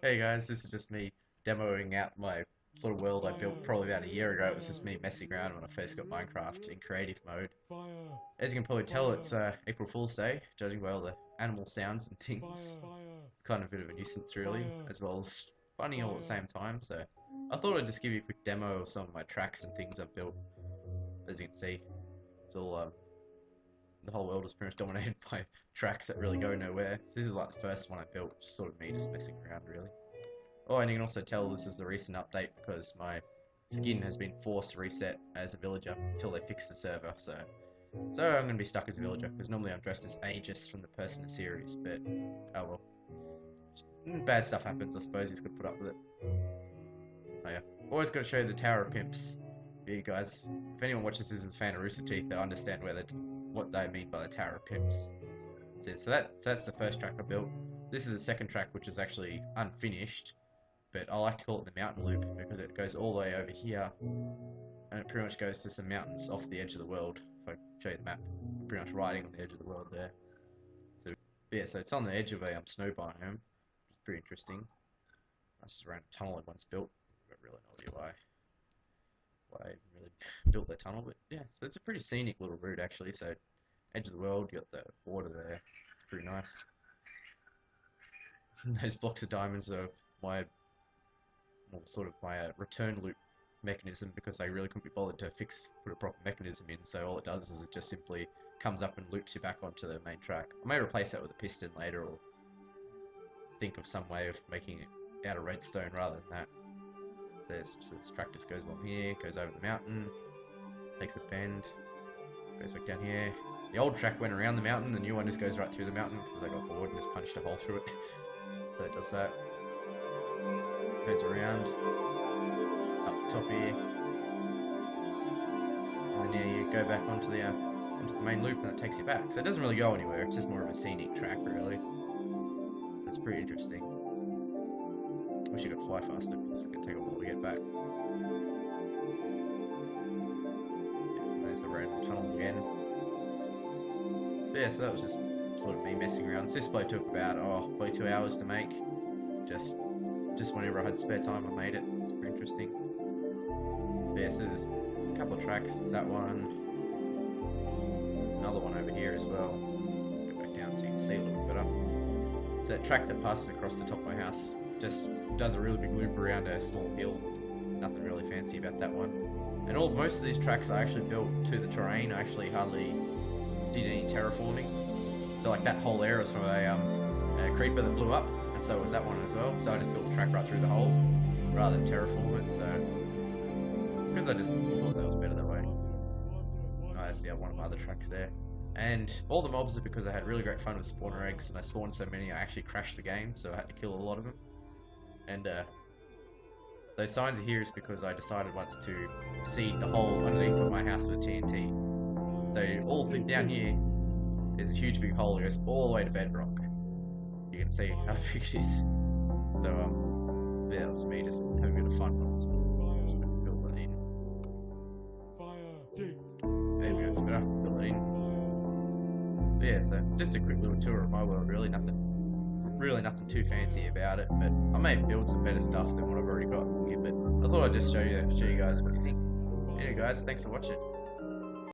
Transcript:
Hey guys, this is just me demoing out my sort of world I built probably about a year ago. It was just me messing around when I first got Minecraft in creative mode. As you can probably tell, it's April Fool's Day, judging by all the animal sounds and things. It's kind of a bit of a nuisance really, as well as funny all at the same time. So I thought I'd just give you a quick demo of some of my tracks and things I've built. As you can see, it's all the whole world is pretty much dominated by tracks that really go nowhere. So this is like the first one I built, which is sort of me just messing around really. Oh, and you can also tell this is the recent update because my skin has been forced reset as a villager until they fix the server. So I'm going to be stuck as a villager because normally I'm dressed as Aegis from the Persona series, but oh well. Bad stuff happens, I suppose. He's got to put up with it. Oh yeah. Always got to show you the Tower of Pimps. For you guys, if anyone watches this as a fan of Rooster Teeth, they'll understand what they mean by the Tower of Pimps. So that's the first track I built. This is the second track, which is actually unfinished, but I like to call it the mountain loop because it goes all the way over here and it pretty much goes to some mountains off the edge of the world. If I show you the map, I'm pretty much riding on the edge of the world there. So yeah, so it's on the edge of a snow biome, which is pretty interesting. That's just around a tunnel I once built. I don't really know why I really built that tunnel, but yeah, so it's a pretty scenic little route actually. So edge of the world, you got the water there, pretty nice. Those blocks of diamonds are my return loop mechanism because I really couldn't be bothered to put a proper mechanism in, so all it does is it just simply comes up and loops you back onto the main track. I may replace that with a piston later or think of some way of making it out of redstone rather than that. So this track just goes along here, goes over the mountain, takes a bend, goes back down here. The old track went around the mountain, the new one just goes right through the mountain because I got bored and just punched a hole through it. So it does that. Goes around, up the top here, and then yeah, you go back onto the main loop and it takes you back. So it doesn't really go anywhere, it's just more of a scenic track really. It's pretty interesting. Wish you could fly faster because it's going to take a while to get back. Yeah, so there's the random tunnel again. But yeah, so that was just sort of me messing around. This display took about, probably 2 hours to make. Just whenever I had spare time I made it. It's pretty interesting. But yeah, so there's a couple of tracks. There's that one. There's another one over here as well. Go back down so you can see a little bit better. So that track that passes across the top of my house just does a really big loop around a small hill. Nothing really fancy about that one. And most of these tracks I actually built to the terrain. I actually hardly did any terraforming. So like that whole area was from a creeper that blew up, and so was that one as well. So I just built a track right through the hole rather than terraform it. So because I just thought that was better that way. I see one of my other tracks there. And all the mobs are because I had really great fun with spawner eggs, and I spawned so many I actually crashed the game, so I had to kill a lot of them. And those signs are here is because I decided once to seed the hole underneath of my house with TNT. So all down here is a huge big hole that goes all the way to bedrock. You can see how big it is. So yeah, that was me just having a bit of fun once. Just build that in. There we go, it's better. Build it in. But yeah, so just a quick little tour of my world. Really nothing too fancy about it, but I may build some better stuff than what I've already got here. But I thought I'd just show you guys what you think. Anyway, guys, thanks for watching.